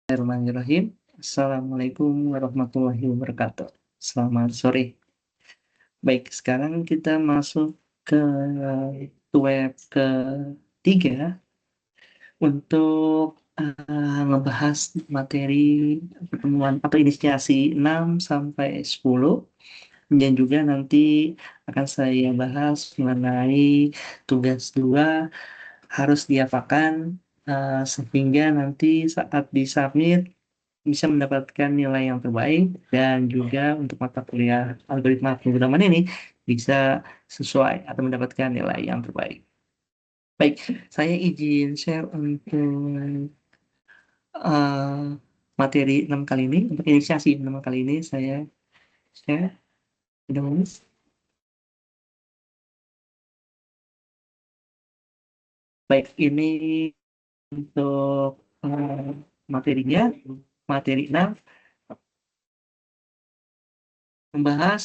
Bismillahirrahmanirrahim. Assalamualaikum warahmatullahi wabarakatuh. Selamat sore. Baik, sekarang kita masuk ke web ketiga untuk ngebahas materi pertemuan atau inisiasi 6 sampai 10 dan juga nanti akan saya bahas mengenai tugas 2 harus diapakan sehingga nanti saat disubmit bisa mendapatkan nilai yang terbaik dan juga untuk mata kuliah algoritma pemrograman ini bisa sesuai atau mendapatkan nilai yang terbaik. Baik, saya izin share untuk materi 6 kali ini, untuk inisiasi 6 kali ini saya share. Udah nulis? Baik, ini untuk materinya, materi 6 membahas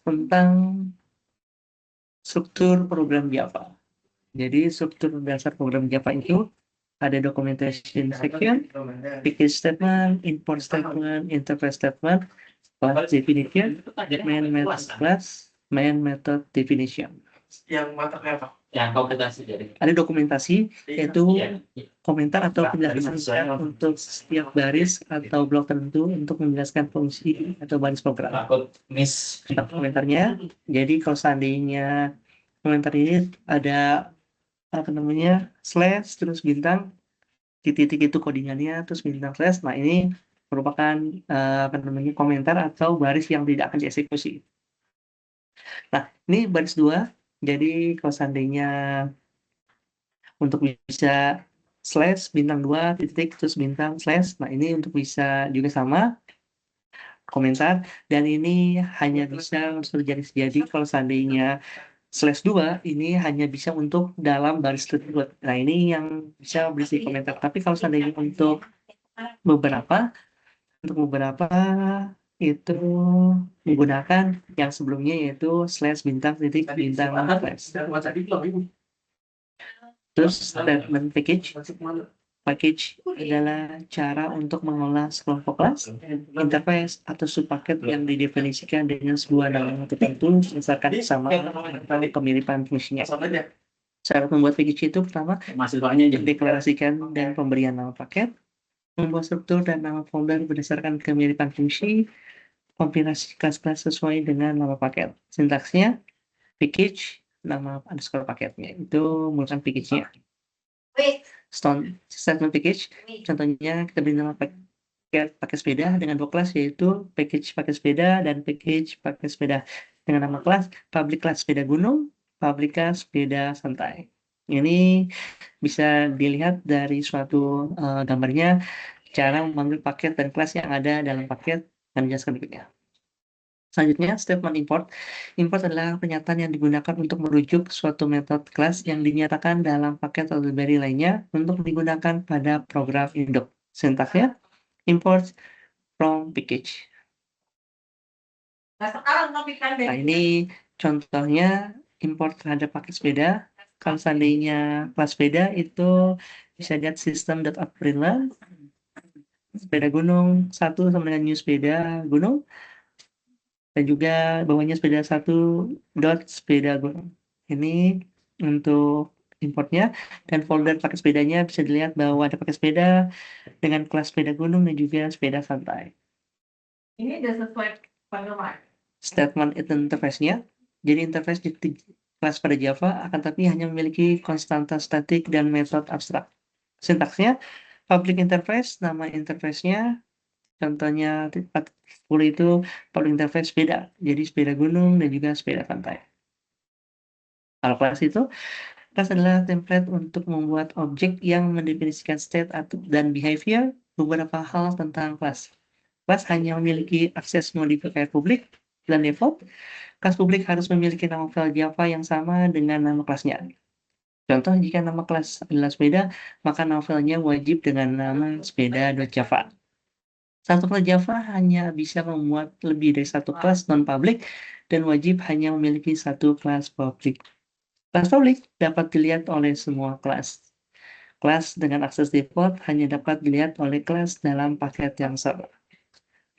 tentang struktur program Java. Jadi struktur dasar program Java itu ada documentation section, package statement, import statement, interface statement, class definition, main method class, main method definition. Yang matanya apa? Yang komputasi jadi. Ada dokumentasi yaitu komentar atau penjelasan untuk setiap baris atau blok tertentu untuk menjelaskan fungsi atau baris program. Takut miss. Untuk komentarnya, jadi kalau seandainya komentar ini ada apa namanya slash terus bintang titik itu codingannya terus bintang slash, nah ini merupakan apa namanya komentar atau baris yang tidak akan dieksekusi. Nah ini baris 2, jadi kalau seandainya untuk bisa slash bintang 2 titik terus bintang slash, nah ini untuk bisa juga sama komentar, dan ini hanya bisa terjadi kalau seandainya slash 2 ini hanya bisa untuk dalam baris tersebut. Nah ini yang bisa berisi komentar, tapi kalau seandainya untuk beberapa itu menggunakan yang sebelumnya yaitu slash bintang titik bintang slash. Terus statement package adalah cara untuk mengolah sekelompok kelas, interface atau subpaket yang didefinisikan dengan sebuah nama tertentu berdasarkan kesamaan atau kemiripan fungsinya. Cara membuat package itu pertama, deklarasikan dan pemberian nama paket, membuat struktur dan nama folder berdasarkan kemiripan fungsi, kompilasi kelas-kelas sesuai dengan nama paket. Sintaksnya, package, nama underscore paketnya. Itu merupakan package-nya. Statement package, contohnya kita beri nama paket pakai sepeda dengan 2 kelas, yaitu package pakai sepeda dan package pakai sepeda dengan nama kelas, public class sepeda gunung, public class sepeda santai. Ini bisa dilihat dari suatu gambarnya, cara memanggil paket dan kelas yang ada dalam paket dan menjelaskan berikutnya. Selanjutnya, statement import. Import adalah pernyataan yang digunakan untuk merujuk suatu metode kelas yang dinyatakan dalam paket atau library lainnya untuk digunakan pada program induk. Sintaksnya, import from package. Nah, ini contohnya import terhadap paket sepeda. Kalau seandainya kelas sepeda itu bisa lihat system.outprintln sepeda gunung 1 sama dengan new sepeda gunung, dan juga bawahnya sepeda 1 dot sepeda gunung. Ini untuk importnya, dan folder pakai sepedanya bisa dilihat bahwa ada pakai sepeda dengan kelas sepeda gunung dan juga sepeda santai. Ini sudah sesuai pengalaman. Statement interface-nya, jadi interface di kelas pada Java akan tapi hanya memiliki konstanta statik dan metode abstrak. Sintaksnya, public interface, nama interface-nya, contohnya 10 itu public interface sepeda, jadi sepeda gunung dan juga sepeda santai. Kalau kelas itu, kelas adalah template untuk membuat objek yang mendefinisikan state dan behavior beberapa hal tentang kelas. Kelas hanya memiliki akses modifier publik dan default. Kelas publik harus memiliki nama file Java yang sama dengan nama kelasnya. Contoh, jika nama kelas adalah sepeda, maka nama filenya wajib dengan nama sepeda.java. Satu kelas Java hanya bisa memuat lebih dari satu kelas non-public dan wajib hanya memiliki satu kelas public. Kelas public dapat dilihat oleh semua kelas. Kelas dengan akses default hanya dapat dilihat oleh kelas dalam paket yang sama.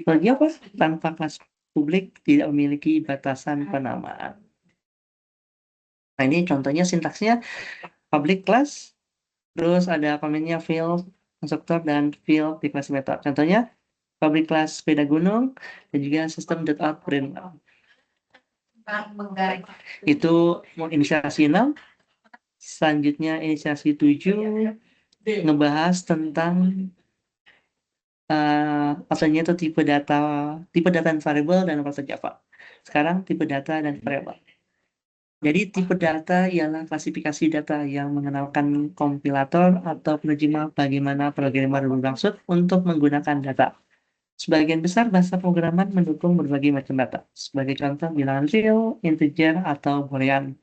Bagi apa? Tanpa kelas publik tidak memiliki batasan penamaan. Nah, ini contohnya sintaksnya public class, terus ada komennya field, konstruktor, dan field di kelas method. Contohnya public class sepeda gunung dan juga system.out print. Itu mau inisiasi 6, selanjutnya inisiasi 7 ngebahas tentang asalnya itu tipe data dan variable dan bahasa Java. Sekarang tipe data dan variable. Jadi tipe data ialah klasifikasi data yang mengenalkan kompilator atau penerjemah bagaimana programmer bermaksud untuk menggunakan data. Sebagian besar bahasa pemrograman mendukung berbagai macam data. Sebagai contoh bilangan real, integer, atau boolean.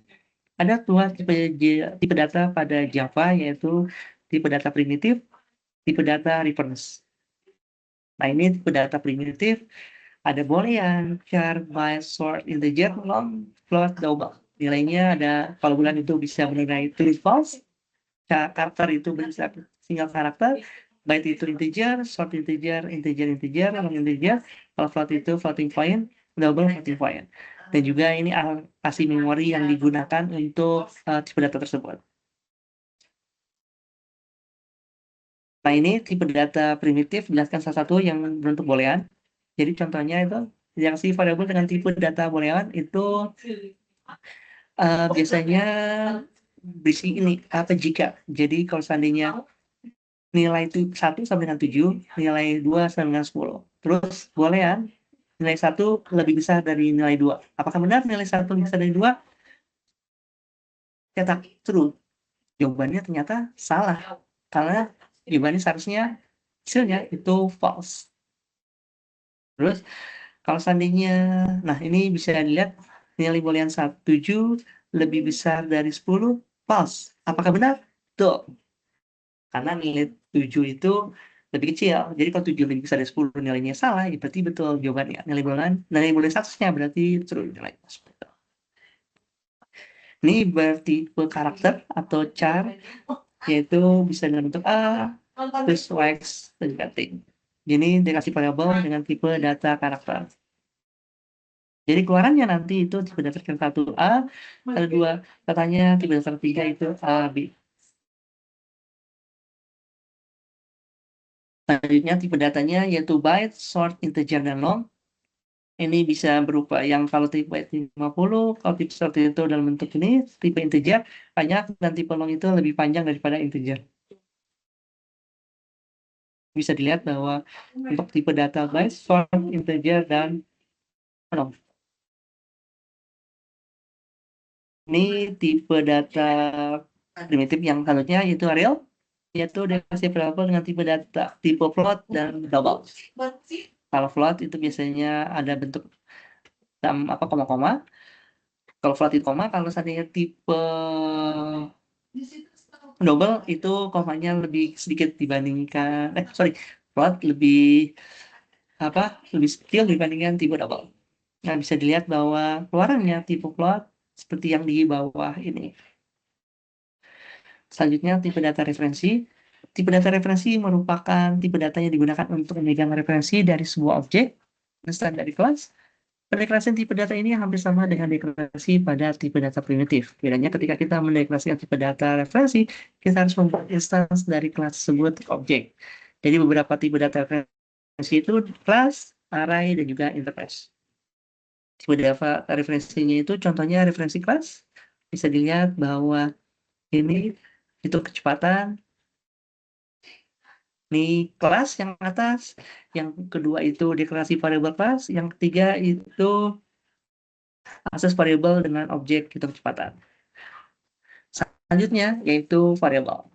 Ada dua tipe data pada Java, yaitu tipe data primitif, tipe data reference. Nah, ini tipe data primitif, ada boolean, char, byte, sort, integer, long, float, double. Nilainya ada, kalau bulan itu bisa menilai true, false, karakter itu bisa single karakter, byte itu integer, short integer, integer, long integer, kalau float itu floating point, double floating point. Dan juga ini alokasi memori yang digunakan untuk tipe data tersebut. Nah, ini tipe data primitif, jelaskan salah satu yang berbentuk boolean. Jadi contohnya itu yang si variabel dengan tipe data boolean itu biasanya berisi ini apa jika. Jadi kalau seandainya nilai itu 1 sampai dengan 7, nilai 2 sampai dengan 10. Terus boolean nilai 1 lebih besar dari nilai 2. Apakah benar nilai 1 lebih besar dari 2? Cetak true. Jawabannya ternyata salah. Karena jawabannya seharusnya hasilnya itu false. Terus kalau seandainya, nah ini bisa dilihat nilai boolean 7 lebih besar dari 10, false. Apakah benar? Tuh, karena nilai 7 itu lebih kecil. Jadi kalau 7 lebih besar dari 10 nilainya salah, ya berarti betul jawabannya. Nilai boolean statusnya berarti true nilainya. Ini berarti karakter atau char, yaitu bisa dengan bentuk A, terus X, dan juga T. Jadi dikasih variabel dengan tipe data karakter. Jadi keluarannya nanti itu tipe data karakter 1A, ada 2 katanya tipe data 3 itu A, B. Selanjutnya tipe datanya yaitu byte, short, integer, dan long. Ini bisa berupa yang kalau tipe byte 50, kalau tipe short itu dalam bentuk ini, tipe integer banyak, dan tipe long itu lebih panjang daripada integer. Bisa dilihat bahwa untuk tipe data byte, short, integer, dan long. Ini tipe data primitif yang selanjutnya yaitu real, yaitu definisi variabel dengan tipe data, tipe float, dan double. Kalau float itu biasanya ada bentuk koma-koma. Kalau float itu koma, kalau seandainya tipe double itu komanya lebih sedikit dibandingkan float lebih kecil dibandingkan tipe double. Nah, bisa dilihat bahwa keluarannya tipe float seperti yang di bawah ini. Selanjutnya tipe data referensi. Tipe data referensi merupakan tipe data yang digunakan untuk memegang referensi dari sebuah objek instan dari kelas. Pendeklarasian tipe data ini hampir sama dengan deklarasi pada tipe data primitif. Bedanya ketika kita mendeklarasikan tipe data referensi, kita harus membuat instance dari kelas tersebut ke objek. Jadi beberapa tipe data referensi itu kelas, array, dan juga interface. Tipe data referensinya itu contohnya referensi kelas. Bisa dilihat bahwa ini itu kecepatan, ini kelas yang atas, yang kedua itu deklarasi variabel kelas, yang ketiga itu akses variabel dengan objek hitung kecepatan. Selanjutnya yaitu variabel.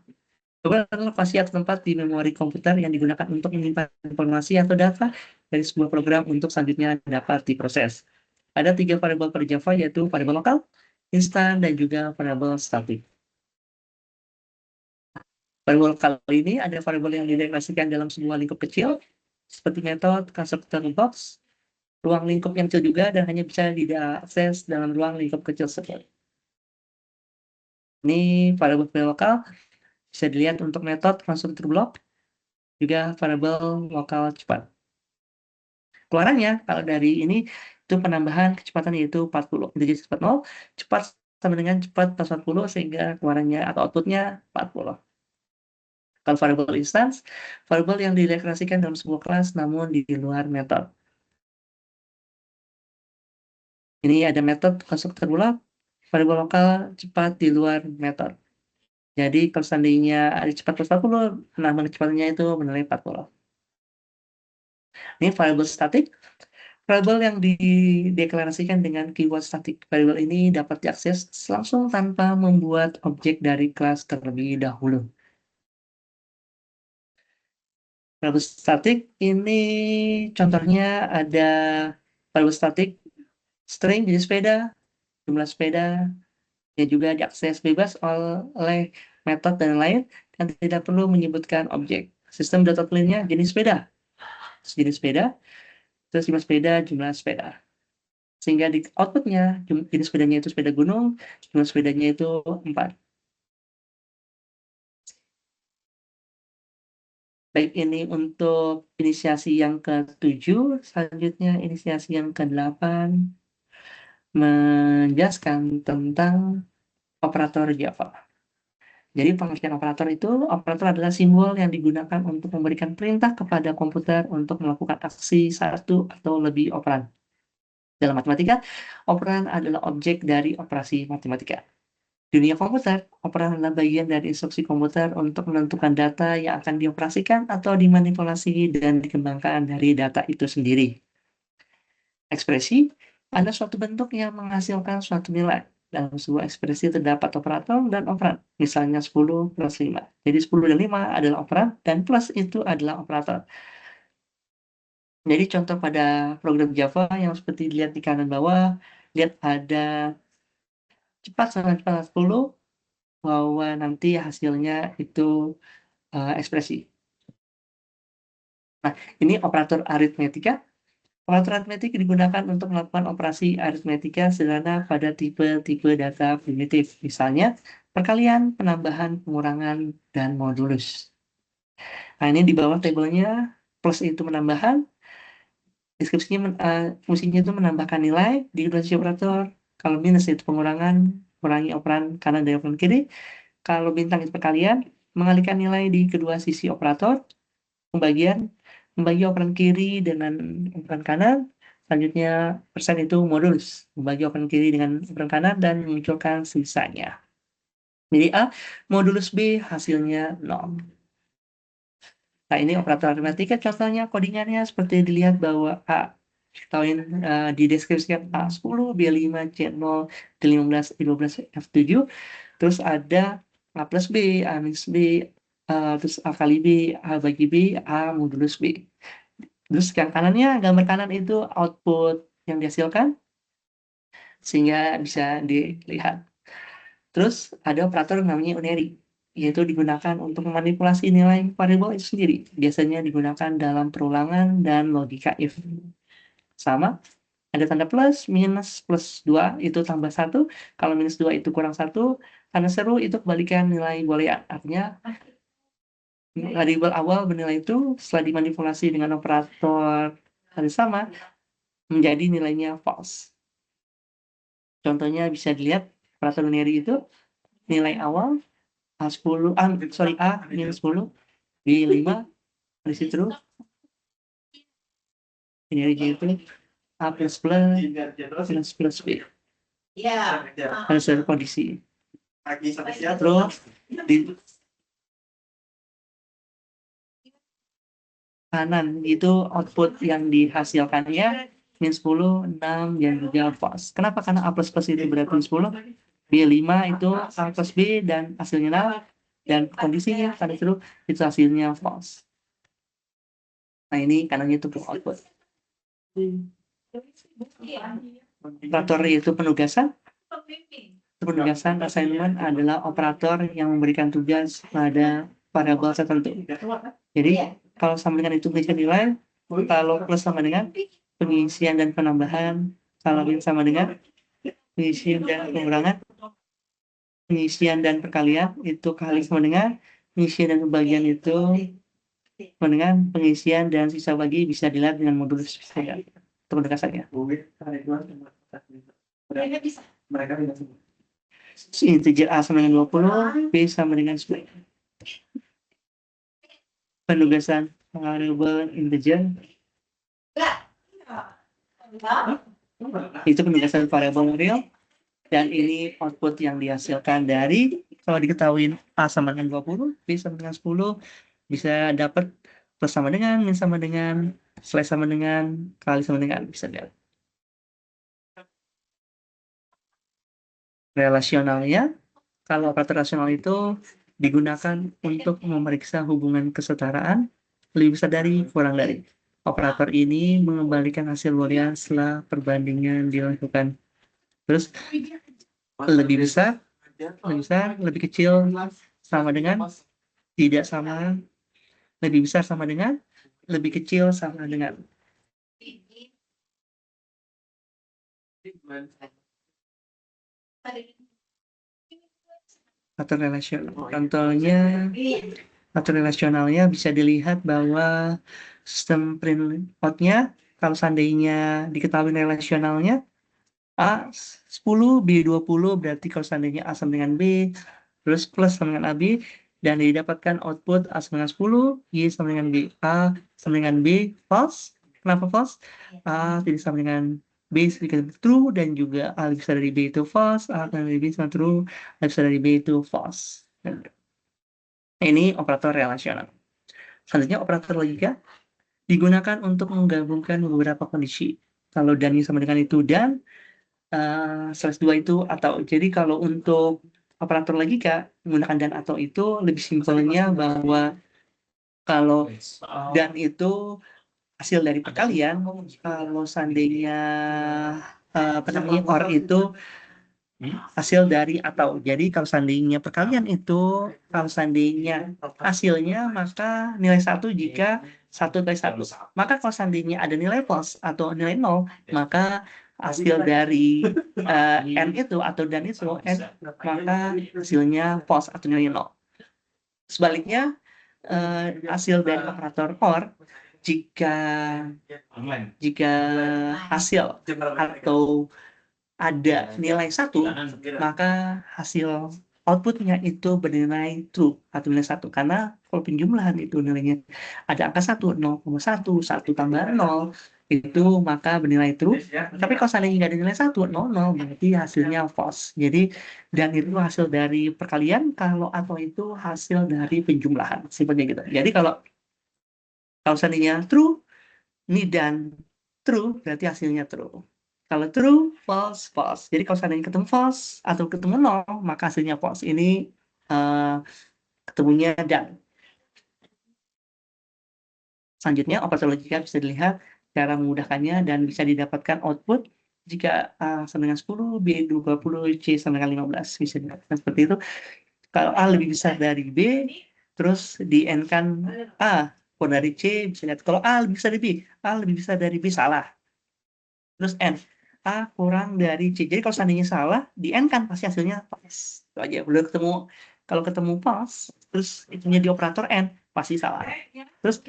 Variabel adalah lokasi atau tempat di memori komputer yang digunakan untuk menyimpan informasi atau data dari sebuah program untuk selanjutnya dapat diproses. Ada 3 variabel pada Java yaitu variabel lokal, instan, dan juga variabel statik. Variabel lokal ini ada variabel yang dideklarasikan dalam sebuah lingkup kecil seperti metode, konstruktor box, ruang lingkup yang kecil juga dan hanya bisa diakses dalam ruang lingkup kecil tersebut. Ini variabel lokal Bisa dilihat untuk metode konstruktor blok, juga variabel lokal cepat. Keluarannya, kalau dari ini, itu penambahan kecepatan yaitu 40. Integer cepat 0, cepat sama dengan cepat plus 40, sehingga keluarannya atau outputnya 40. Kalau variabel instance, variabel yang dideklarasikan dalam sebuah kelas namun di luar metode. Ini ada metode konstruktor bulat, variabel lokal cepat di luar metode. Jadi kalau seandainya ada cepat plus 40, penambahan kecepatannya itu bernilai 40. Ini variabel statik. Variabel yang dideklarasikan dengan keyword static. Variabel ini dapat diakses langsung tanpa membuat objek dari kelas terlebih dahulu. Variabel statik ini contohnya ada variabel statik string jenis sepeda, jumlah sepeda, yang juga diakses bebas oleh metode dan lain dan tidak perlu menyebutkan objek. Sistem data clean-nya jenis sepeda. Jenis sepeda, terus jumlah sepeda. Sehingga di outputnya jenis sepedanya itu sepeda gunung, jumlah sepedanya itu 4. Baik, ini untuk inisiasi yang ke-7, selanjutnya inisiasi yang ke-8 menjelaskan tentang operator Java. Jadi pengertian operator adalah simbol yang digunakan untuk memberikan perintah kepada komputer untuk melakukan aksi satu atau lebih operan. Dalam matematika, operan adalah objek dari operasi matematika. Di dunia komputer, operan adalah bagian dari instruksi komputer untuk menentukan data yang akan dioperasikan atau dimanipulasi dan dikembangkan dari data itu sendiri. Ekspresi adalah suatu bentuk yang menghasilkan suatu nilai. Dalam sebuah ekspresi terdapat operator dan operan. Misalnya 10 plus 5. Jadi 10 dan 5 adalah operan dan plus itu adalah operator. Jadi contoh pada program Java yang seperti dilihat di kanan bawah, lihat ada cepat sama cepat 10, bahwa nanti hasilnya itu ekspresi. Nah, ini operator aritmetika. Operator aritmetik digunakan untuk melakukan operasi aritmetika sederhana pada tipe-tipe data primitif. Misalnya, perkalian, penambahan, pengurangan, dan modulus. Nah, ini di bawah tabelnya, plus itu menambahkan, deskripsinya fungsinya itu menambahkan nilai di kedua sisi operator. Kalau minus itu pengurangan, kurangi operan kanan dan operan kiri. Kalau bintang itu perkalian, mengalihkan nilai di kedua sisi operator. Membagi operan kiri dengan operan kanan. Selanjutnya persen itu modulus, membagi operan kiri dengan operan kanan dan memunculkan sisanya. Jadi A, modulus B hasilnya 0. Nah, ini operator aritmatika contohnya codingannya seperti dilihat bahwa A ketahuin di deskripsikan A10, B5, C0, D15, E12, F7. Terus ada A plus B, A minus B, terus A kali B, A bagi B, A modulus B. Terus yang kanannya, gambar kanan itu output yang dihasilkan, sehingga bisa dilihat. Terus ada operator namanya unary, yaitu digunakan untuk memanipulasi nilai variabel itu sendiri. Biasanya digunakan dalam perulangan dan logika if. Sama, ada tanda plus, minus, plus 2 itu tambah 1. Kalau minus 2 itu kurang 1. Tanda seru itu kebalikan nilai boolean. Artinya, variabel awal bernilai itu setelah dimanipulasi dengan operator tanda sama, menjadi nilainya false. Contohnya bisa dilihat operator unary itu nilai awal A10, A minus 10, B5, dari situ unary itu A plus plus B. Ada suatu kondisi. Terus di kanan itu output yang dihasilkannya min 10, 6, dan juga false. Kenapa? Karena A plus itu berarti 10, B5 itu A plus B dan hasilnya 0, dan kondisinya tadi itu hasilnya false. Nah, ini kanannya itu output. Operator itu penugasan. Penugasan assignment adalah operator yang memberikan tugas pada variabel tertentu. Jadi, kalau sama dengan itu berikan nilai, kalau plus sama dengan pengisian dan penambahan, kalau min sama dengan pengisian dan pengurangan, pengisian dan perkalian itu kali sama dengan Pengisian dan pembagian itu dengan pengisian dan sisa bagi bisa dilihat dengan modulus saya. Teman dekat saya. Mereka bisa. Mereka bisa semua. Integer A sama dengan 20, B sama dengan 10. Penugasan variable integer itu penugasan variable real, dan ini output yang dihasilkan dari, kalau diketahui A sama dengan 20, B sama dengan 10, bisa dapat plus sama dengan, min sama dengan, slash sama dengan, kali sama dengan, bisa lihat. Relasionalnya, kalau operator rasional itu digunakan untuk memeriksa hubungan kesetaraan lebih besar dari kurang dari. Operator ini mengembalikan hasil boolean setelah perbandingan dilakukan. Terus lebih besar, lebih kecil, sama dengan, tidak sama, lebih besar sama dengan, lebih kecil sama dengan. Atau relasional. Contohnya, atau relasionalnya bisa dilihat bahwa sistem print out-nya, kalau seandainya diketahui relasionalnya, A 10, B 20, berarti kalau seandainya A sama dengan B, terus plus sama dengan AB, dan didapatkan output A sama dengan 10, Y sama dengan B. A sama dengan B, false. Kenapa false? A tidak sama dengan B sedikit true, dan juga A lebih besar dari B itu false, A lebih dari B sama true, A lebih besar dari B itu false. Ini operator relasional. Selanjutnya operator logika digunakan untuk menggabungkan beberapa kondisi. Kalau dan sama dengan itu dan, slash 2 itu atau. Jadi kalau untuk operator logika menggunakan dan atau itu lebih simpelnya bahwa kalau dan itu hasil dari perkalian, kalau seandainya or itu hasil dari atau. Jadi kalau seandainya perkalian itu, kalau seandainya hasilnya, maka nilai 1 jika 1 kali 1. Maka kalau seandainya ada nilai false atau nilai 0, maka hasil dari n itu atau dan itu n, maka hasilnya false atau nilai 0. Sebaliknya, hasil dari operator or, jika hasil atau ada nilai 1, maka hasil outputnya itu bernilai true atau nilai 1. Karena kalau penjumlahan itu nilainya ada angka 1, 0,1, 1 tambah 0, itu maka bernilai true. Tapi kalau seandainya nggak ada nilai 1, 0, berarti hasilnya false. Jadi, dan itu hasil dari perkalian, kalau atau itu hasil dari penjumlahan. Simpelnya gitu. Jadi kalau seandainya true, ini dan true, berarti hasilnya true. Kalau true, false, false. Jadi kalau seandainya ketemu false atau ketemu 0, maka hasilnya false. Ini ketemunya dan. Selanjutnya, operator logika bisa dilihat cara memudahkannya dan bisa didapatkan output jika A sama dengan 10, B 20, C sama dengan 15. Bisa didapatkan seperti itu. Kalau A lebih besar dari B, terus di N-kan A kurang dari C, bisa lihat. Kalau A lebih besar dari B, A lebih besar dari B, salah. Terus N, A kurang dari C. Jadi kalau seandainya salah, di N kan pasti hasilnya pas. Itu aja. Belum ketemu, kalau ketemu pas, terus itunya di operator N, pasti salah. Terus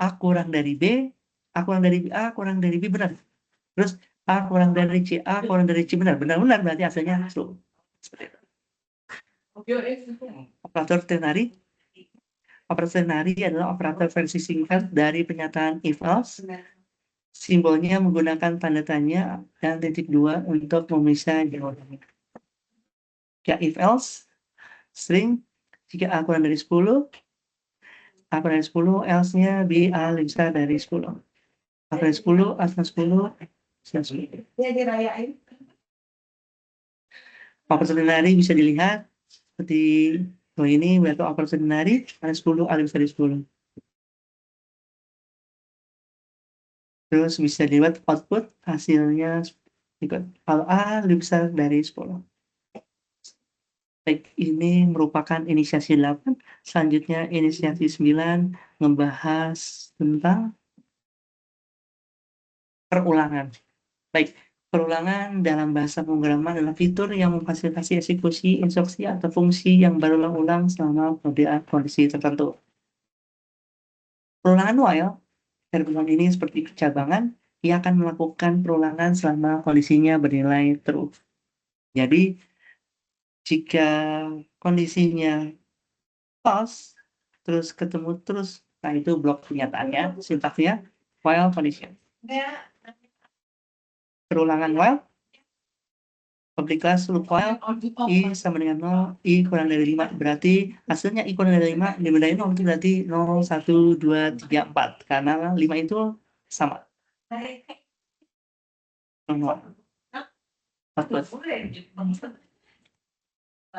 A kurang dari B, A kurang dari B, A kurang dari B, benar. Terus A kurang dari C, A kurang dari C, benar. Benar-benar berarti hasilnya true. Seperti itu. Operator ternary. Operator ternary adalah operator versi singkat dari pernyataan if-else. Simbolnya menggunakan tanda tanya dan titik 2 untuk memisah jawabannya. Ya, if else, string, jika A kurang dari 10, A kurang dari 10, else-nya B, A lebih besar dari 10. A kurang dari 10, A kurang 10, Ya dirayain. operator ternary bisa dilihat seperti ini, berarti operator ternary, A 10, A lebih besar dari 10. Terus bisa dilihat output hasilnya ikut. Kalau A lebih besar dari 10. Baik, ini merupakan inisiasi 8. Selanjutnya inisiasi 9 membahas tentang perulangan. Baik, Perulangan dalam bahasa pemrograman adalah fitur yang memfasilitasi eksekusi instruksi atau fungsi yang berulang-ulang selama perbedaan kondisi tertentu. Perulangan while, terbilang ini seperti kecabangan, ia akan melakukan perulangan selama kondisinya bernilai true. Jadi, jika kondisinya false, terus ketemu terus, nah itu blok pernyataannya, sintaksnya while condition. Perulangan while, public class loop while, I sama dengan 0, I kurang dari 5, berarti hasilnya I kurang dari 5, dimindahin 0, itu berarti 0, 1, 2, 3, 4, karena 5 itu sama. 0.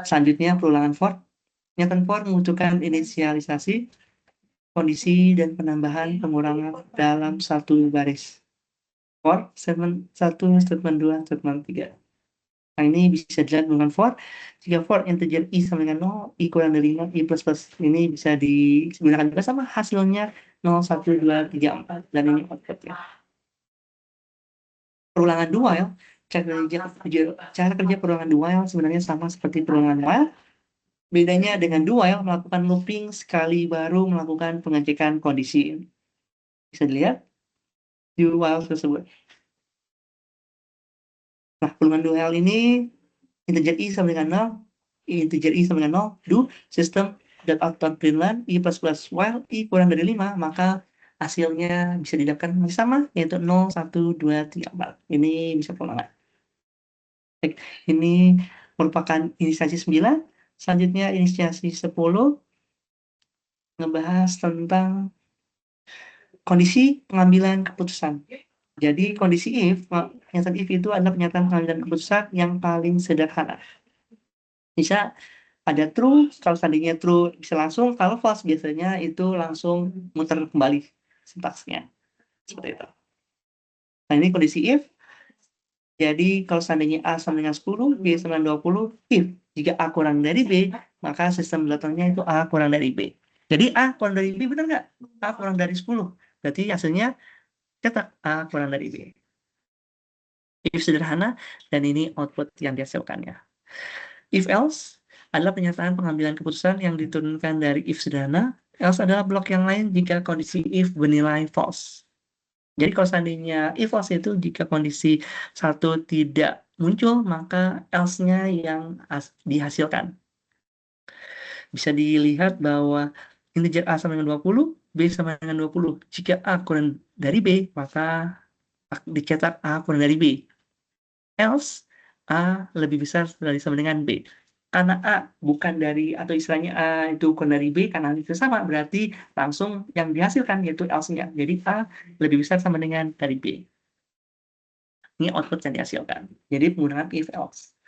Selanjutnya perulangan for. Pernyataan for membutuhkan inisialisasi, kondisi, dan penambahan pengurangan dalam satu baris. For, statement 1, statement 2, statement 3. Nah, ini bisa dilihat dengan for. Jika for integer I sama dengan 0, I kurang dari 5, I plus plus. Ini bisa digunakan juga sama hasilnya 0, 1, 2, 3, 4. Dan ini outputnya. Perulangan while, cara kerja perulangan while sebenarnya sama seperti perulangan while. Bedanya dengan do while melakukan looping sekali baru melakukan pengecekan kondisi. Bisa dilihat do while tersebut. Nah, perulangan do while ini integer I sama dengan 0, integer I sama dengan 0, do system .out.println I plus plus while I kurang dari 5, maka hasilnya bisa didapatkan masih sama, yaitu 0, 1, 2, 3, 4. Ini bisa perulangan. Baik, ini merupakan inisiasi 9. Selanjutnya inisiasi 10 ngebahas tentang kondisi pengambilan keputusan. Jadi kondisi pernyataan if itu adalah pernyataan pengambilan keputusan yang paling sederhana. Bisa ada true, kalau seandainya true bisa langsung, kalau false biasanya itu langsung muter kembali sintaksnya. Seperti itu. Nah, ini kondisi if. Jadi kalau seandainya A sama dengan 10, B sama dengan 20, if jika A kurang dari B, maka sistem datangnya itu A kurang dari B. Jadi A kurang dari B, benar nggak? A kurang dari 10. Berarti hasilnya cetak A kurang dari B. If sederhana, dan ini output yang dihasilkannya. If else adalah pernyataan pengambilan keputusan yang diturunkan dari if sederhana. Else adalah blok yang lain jika kondisi if bernilai false. Jadi kalau seandainya if false itu jika kondisi satu tidak muncul, maka else-nya yang dihasilkan. Bisa dilihat bahwa integer A sama dengan 20, B sama dengan 20. Jika A kurang dari B, maka dicetak A kurang dari B. Else, A lebih besar dari sama dengan B. Karena A bukan dari, atau istilahnya A itu kurang dari B, karena itu sama, berarti langsung yang dihasilkan yaitu else-nya. Jadi A lebih besar sama dengan dari B. Ini output yang dihasilkan. Jadi penggunaan if else.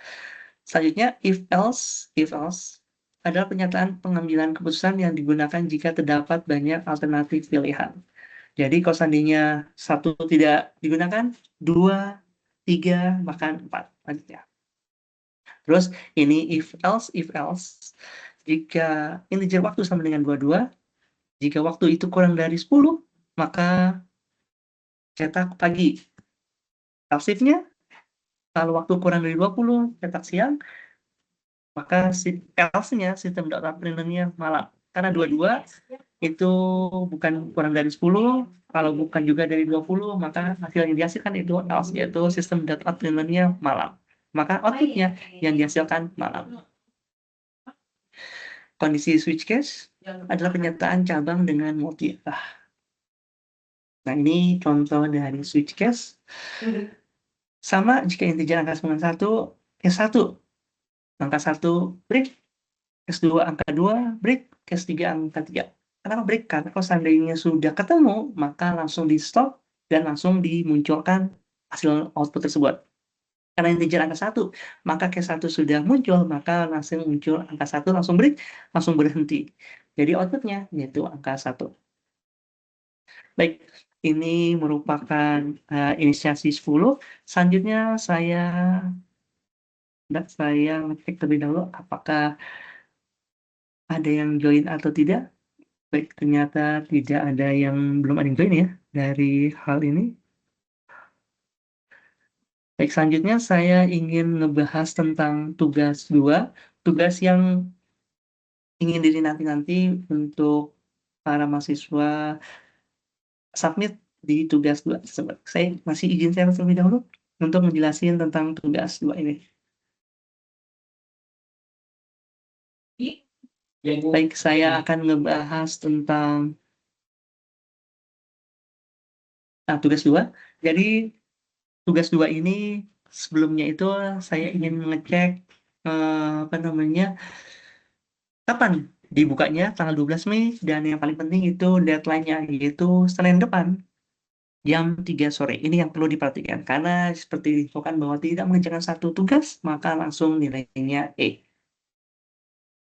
Selanjutnya if else adalah pernyataan pengambilan keputusan yang digunakan jika terdapat banyak alternatif pilihan. Jadi kalau seandainya satu tidak digunakan, 2, 3, bahkan 4 selanjutnya. Terus ini if else, jika integer waktu sama dengan 22, jika waktu itu kurang dari 10, maka cetak pagi. Else-nya, kalau waktu kurang dari 20, cetak siang, maka else-nya system.out.println-nya malam. Karena 22 itu bukan kurang dari 10, kalau bukan juga dari 20, maka hasil yang dihasilkan itu else, yaitu system.out.println-nya malam. Maka output-nya yang dihasilkan malam. Kondisi switch case adalah pernyataan cabang dengan motif. Nah, ini contoh dari switch case. Sama jika integer angka 91, case 1. Angka 1 break, case 2 angka 2 break, case 3 angka 3. Kenapa break? Karena kalau seandainya sudah ketemu, maka langsung di stop dan langsung dimunculkan hasil output tersebut. Karena integer angka 1, maka case 1 sudah muncul, maka langsung muncul angka 1, langsung break, langsung berhenti. Jadi outputnya yaitu angka 1. Baik, ini merupakan inisiasi 10. Selanjutnya saya ngecek terlebih dahulu apakah ada yang join atau tidak. Baik, ternyata tidak ada yang belum ada yang join ya dari hal ini. Baik, selanjutnya saya ingin ngebahas tentang tugas 2, tugas yang ingin dinanti-nanti untuk para mahasiswa submit di tugas 2 tersebut. Saya masih izin share terlebih dahulu untuk menjelaskan tentang tugas 2 ini. Baik, saya akan ngebahas tentang tugas 2. Jadi, tugas 2 ini sebelumnya itu saya ingin mengecek apa namanya, kapan dibukanya tanggal 12 Mei dan yang paling penting itu deadline-nya yaitu Senin depan jam 3 sore. Ini yang perlu diperhatikan karena seperti diinfokan bahwa tidak mengerjakan satu tugas maka langsung nilainya E.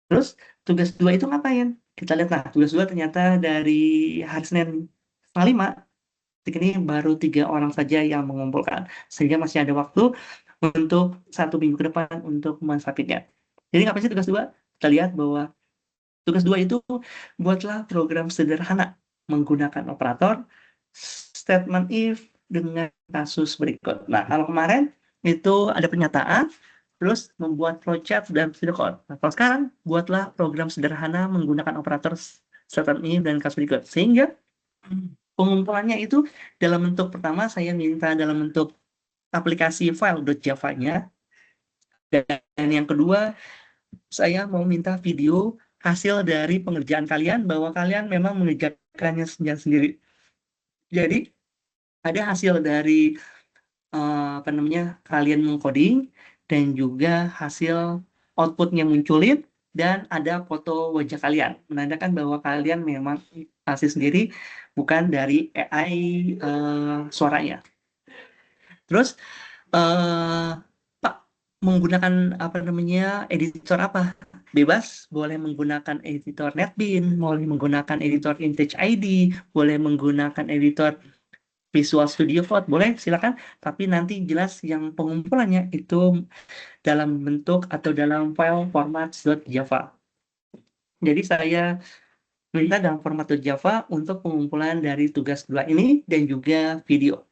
Terus tugas 2 itu ngapain? Kita lihat, nah tugas 2 ternyata dari hari Senin tanggal 5 ini baru 3 orang saja yang mengumpulkan, sehingga masih ada waktu untuk 1 minggu ke depan untuk mensubmitnya. Jadi ngapain sih tugas 2? Kita lihat bahwa tugas 2 itu buatlah program sederhana menggunakan operator statement if dengan kasus berikut. Nah, kalau kemarin itu ada pernyataan, terus membuat flowchart dan pseudocode. Nah, kalau sekarang buatlah program sederhana menggunakan operator statement if dan kasus berikut. Sehingga pengumpulannya itu dalam bentuk pertama saya minta dalam bentuk aplikasi file.java-nya, dan yang kedua saya mau minta video hasil dari pengerjaan kalian bahwa kalian memang mengerjakannya sendiri. Jadi ada hasil dari apa namanya kalian mengcoding dan juga hasil outputnya munculin dan ada foto wajah kalian menandakan bahwa kalian memang hasil sendiri bukan dari AI suaranya. Terus Pak menggunakan apa namanya editor apa? Bebas, boleh menggunakan editor NetBeans, boleh menggunakan editor Vintage ID, boleh menggunakan editor Visual Studio Code, boleh silakan. Tapi nanti jelas yang pengumpulannya itu dalam bentuk atau dalam file format .java. Jadi saya minta dalam format .java untuk pengumpulan dari tugas 2 ini dan juga video.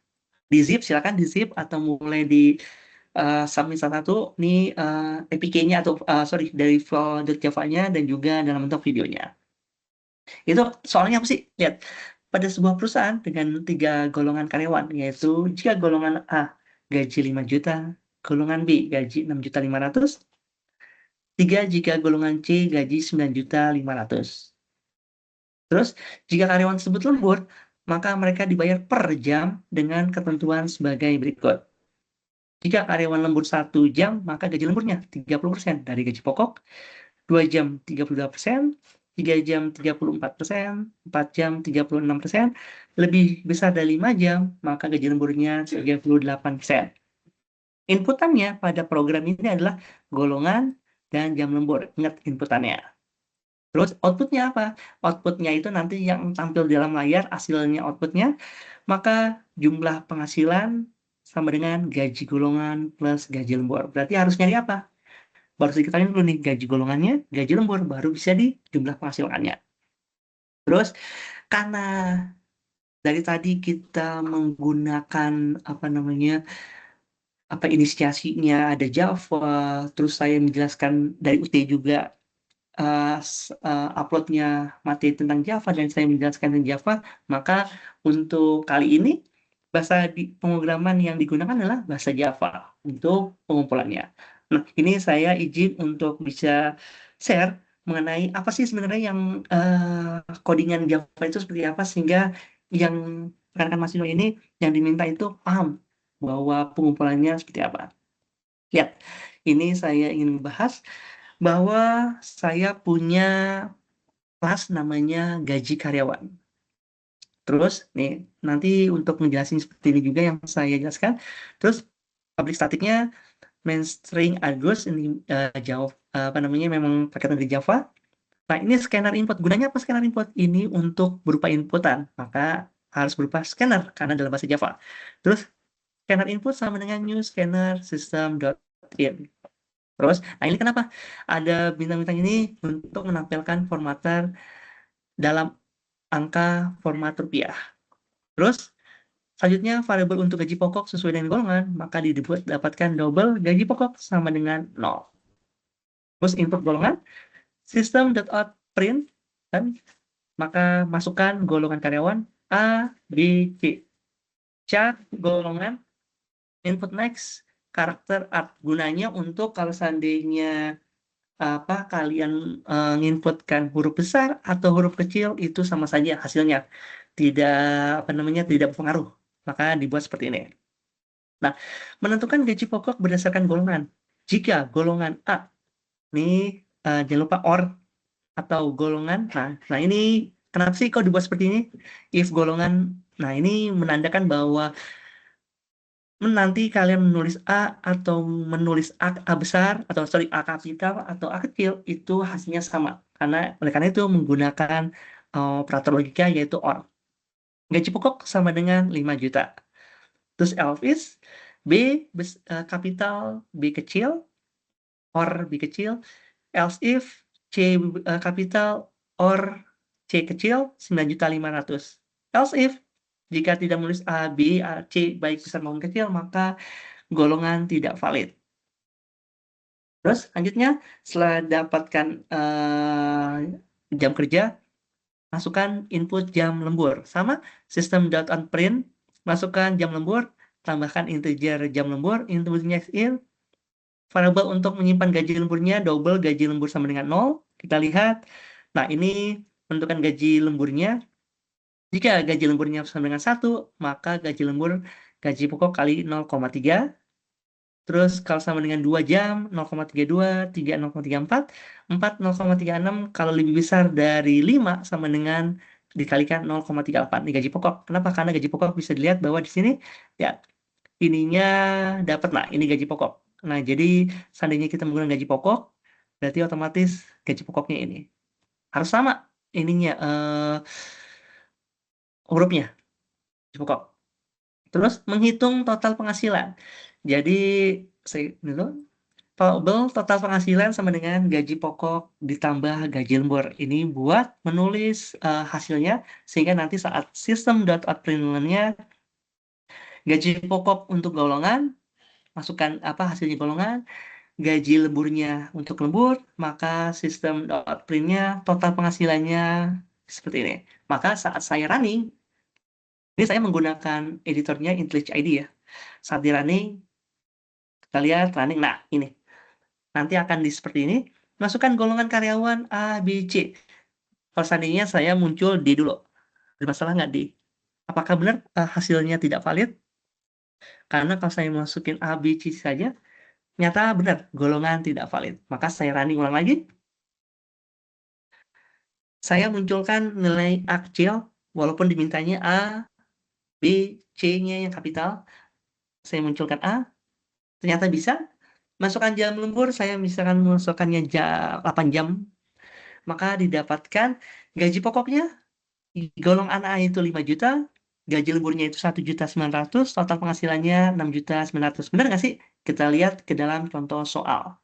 Di zip, silakan di zip atau mulai di submit satu ini APK-nya atau sorry dari file.java-nya dan juga dalam bentuk videonya. Itu soalnya apa sih? Lihat, pada sebuah perusahaan dengan 3 golongan karyawan, yaitu jika golongan A gaji 5 juta, golongan B gaji 6.500.000, 3 jika golongan C gaji 9.500.000. Terus, jika karyawan tersebut lembur, maka mereka dibayar per jam dengan ketentuan sebagai berikut. Jika karyawan lembur 1 jam, maka gaji lemburnya 30% dari gaji pokok, 2 jam 32%, 3 jam 34%, 4 jam 36%, lebih besar dari 5 jam, maka gaji lemburnya 38%. Inputannya pada program ini adalah golongan dan jam lembur. Ingat inputannya. Terus outputnya apa? Outputnya itu nanti yang tampil di dalam layar, hasilnya outputnya, maka jumlah penghasilan sama dengan gaji golongan plus gaji lembur. Berarti harus nyari apa? Baru diketahui dulu nih gaji golongannya, gaji lembur, baru bisa di jumlah penghasilannya. Terus karena dari tadi kita menggunakan apa namanya apa inisiasinya ada Java, terus saya menjelaskan dari UT juga uploadnya materi tentang Java dan saya menjelaskan tentang Java, maka untuk kali ini bahasa pemrograman yang digunakan adalah bahasa Java untuk pengumpulannya. Nah, ini saya izin untuk bisa share mengenai apa sih sebenarnya yang codingan Java itu seperti apa sehingga yang rekan-rekan mahasiswa ini yang diminta itu paham bahwa pengumpulannya seperti apa. Lihat, ini saya ingin membahas bahwa saya punya kelas namanya gaji karyawan. Terus nih nanti untuk ngejelasin seperti ini juga yang saya jelaskan. Terus public statiknya main string argus ini jauh apa namanya memang pakai dari Java. Nah ini scanner input. Gunanya apa scanner input? Ini untuk berupa inputan. Maka harus berupa scanner karena dalam bahasa Java. Terus scanner input sama dengan new scanner system.in. Terus, nah ini kenapa ada bintang-bintang ini untuk menampilkan formater dalam angka format rupiah. Terus, Selanjutnya, variabel untuk gaji pokok sesuai dengan golongan, maka dapatkan double gaji pokok sama dengan 0. Terus input golongan, system.out_print, kan? Maka masukkan golongan karyawan A, B, C. Char golongan, input next, karakter art. Gunanya untuk kalau seandainya kalian nginputkan huruf besar atau huruf kecil itu sama saja hasilnya. Tidak tidak berpengaruh. Maka dibuat seperti ini. Nah, menentukan gaji pokok berdasarkan golongan. Jika golongan A, ini jangan lupa OR atau golongan. Nah ini kenapa sih kok dibuat seperti ini? If golongan, nah ini menandakan bahwa nanti kalian menulis A atau menulis A besar atau A kapital atau A kecil itu hasilnya sama. Oleh karena itu menggunakan operator logika yaitu OR. Gaji pokok sama dengan 5 juta. Terus else is B kapital B kecil or B kecil, else if C kapital or C kecil 9.500.000. Else if jika tidak menulis A, B, C baik besar maupun kecil maka golongan tidak valid. Terus selanjutnya setelah dapatkan jam kerja, masukkan input jam lembur. Sama system.onPrint, masukkan jam lembur, tambahkan integer jam lembur, input next in, variabel untuk menyimpan gaji lemburnya, double gaji lembur sama dengan 0. Kita lihat, nah ini menentukan gaji lemburnya. Jika gaji lemburnya sama dengan 1, maka gaji pokok kali 0,3. Terus kalau sama dengan 2 jam, 0,32, 3, 0,34, 4, 0,36, kalau lebih besar dari 5 sama dengan dikalikan 0,38. Ini gaji pokok. Kenapa? Karena gaji pokok bisa dilihat bahwa di sini, ya, ininya dapat, nah ini gaji pokok. Nah, jadi seandainya kita menggunakan gaji pokok, berarti otomatis gaji pokoknya ini. Harus sama ininya, hurufnya, gaji pokok. Terus menghitung total penghasilan. Jadi, dulu, total penghasilan sama dengan gaji pokok ditambah gaji lembur. Ini buat menulis hasilnya, sehingga nanti saat system.outprint-nya gaji pokok untuk golongan, masukkan hasilnya golongan, gaji lemburnya untuk lembur, maka system.outprint-nya total penghasilannya seperti ini. Maka saat saya running, ini saya menggunakan editornya IntelliJ ID ya. Saat di running, kita lihat running. Nah, ini. Nanti akan seperti ini. Masukkan golongan karyawan A, B, C. Kalau seandainya saya muncul D dulu. Ada masalah nggak D? Apakah benar hasilnya tidak valid? Karena kalau saya masukin A, B, C saja, nyata benar, golongan tidak valid. Maka saya running ulang lagi. Saya munculkan nilai A kecil, walaupun dimintanya A, B, C-nya yang kapital. Saya munculkan A, ternyata bisa. Masukkan jam lembur, saya misalkan masukkannya 8 jam. Maka didapatkan gaji pokoknya, golongan A itu 5 juta, gaji lemburnya itu 1.900.000, total penghasilannya 6.900.000. Benar nggak sih? Kita lihat ke dalam contoh soal.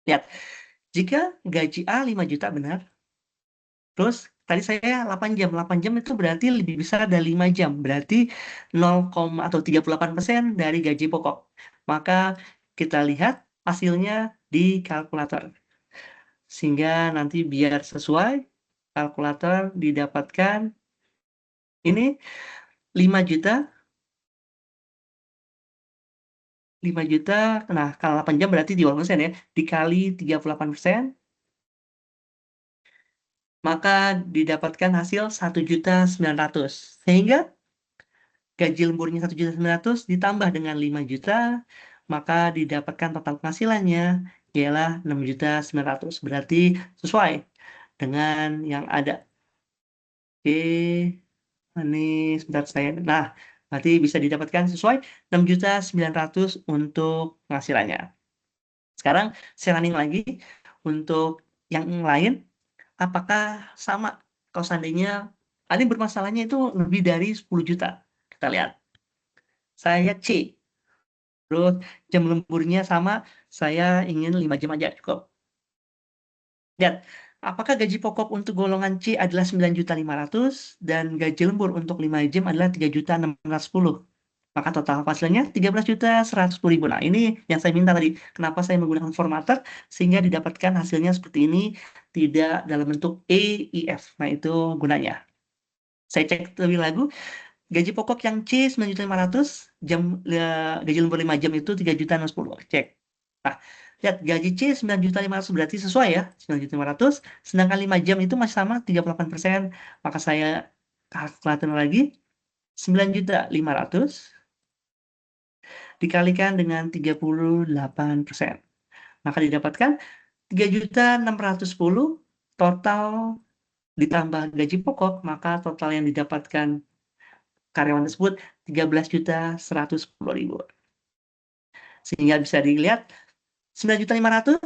Lihat, jika gaji A 5 juta benar, terus tadi saya 8 jam. 8 jam itu berarti lebih besar dari 5 jam. Berarti 0, atau 38% dari gaji pokok. Maka kita lihat hasilnya di kalkulator. Sehingga nanti biar sesuai, kalkulator didapatkan ini 5 juta. 5 juta, nah kalau 8 jam berarti 20% ya, dikali 38%, maka didapatkan hasil 1.900.000. Sehingga gaji lemburnya 1.900.000 ditambah dengan 5 juta, maka didapatkan total penghasilannya ialah 6.900.000. Berarti sesuai dengan yang ada. Oke, ini sebentar saya. Nah, berarti bisa didapatkan sesuai 6.900.000 untuk penghasilannya. Sekarang saya running lagi untuk yang lain. Apakah sama? Kalau seandainya ada bermasalahnya itu lebih dari 10 juta. Kita lihat. Saya C. Terus jam lemburnya sama. Saya ingin 5 jam aja cukup. Lihat. Apakah gaji pokok untuk golongan C adalah 9.500.000 dan gaji lembur untuk 5 jam adalah 3.610.000? Maka total hasilnya 13.110.000. Nah, ini yang saya minta tadi. Kenapa saya menggunakan formatter sehingga didapatkan hasilnya seperti ini, tidak dalam bentuk E, I, F. Nah, itu gunanya. Saya cek lebih lagi. Gaji pokok yang C 9.500.000, gaji lembur 5 jam itu 3.610.000. Cek. Nah, lihat gaji C 9.500.000 berarti sesuai ya, 9.500.000. Sedangkan 5 jam itu masih sama 38%. Maka saya kalkulator lagi 9.500.000 dikalikan dengan 38%. Maka didapatkan 3.610.000 total ditambah gaji pokok, maka total yang didapatkan karyawan tersebut 13.110.000. Sehingga bisa dilihat 9.500.000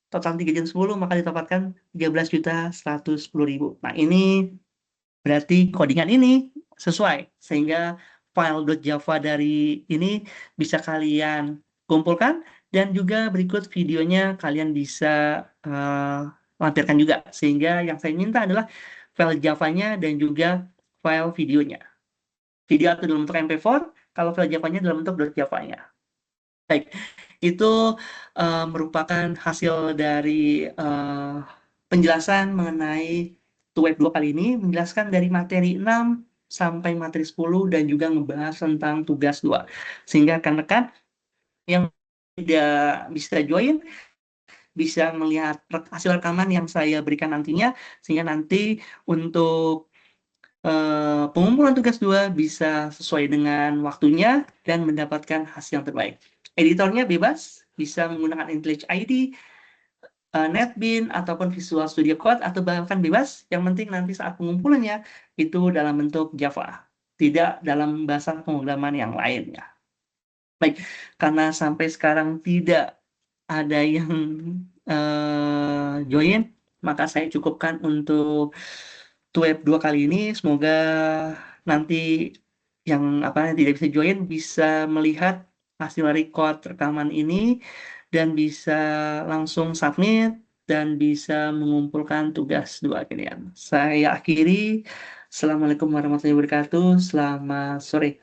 total 3 jam 10 maka didapatkan 13.110.000. Nah, ini berarti codingan ini sesuai sehingga file .java dari ini bisa kalian kumpulkan dan juga berikut videonya kalian bisa lampirkan juga sehingga yang saya minta adalah file Java-nya dan juga file videonya. Video atau dalam bentuk MP4, kalau file Java-nya dalam bentuk .java-nya. Baik, itu merupakan hasil dari penjelasan mengenai Web 2 kali ini, menjelaskan dari materi 6 sampai materi 10 dan juga ngebahas tentang tugas 2. Sehingga rekan-rekan yang tidak bisa join, bisa melihat hasil rekaman yang saya berikan nantinya, sehingga nanti untuk pengumpulan tugas 2 bisa sesuai dengan waktunya dan mendapatkan hasil yang terbaik. Editornya bebas, bisa menggunakan IntelliJ IDE, NetBeans, ataupun Visual Studio Code, atau bahkan bebas. Yang penting nanti saat pengumpulannya itu dalam bentuk Java, tidak dalam bahasa pemrograman yang lainnya. Baik, karena sampai sekarang tidak ada yang join, maka saya cukupkan untuk Web 2 kali ini. Semoga nanti yang tidak bisa join bisa melihat hasil record rekaman ini dan bisa langsung submit dan bisa mengumpulkan tugas 2 kalian. Saya akhiri. Assalamualaikum warahmatullahi wabarakatuh. Selamat sore.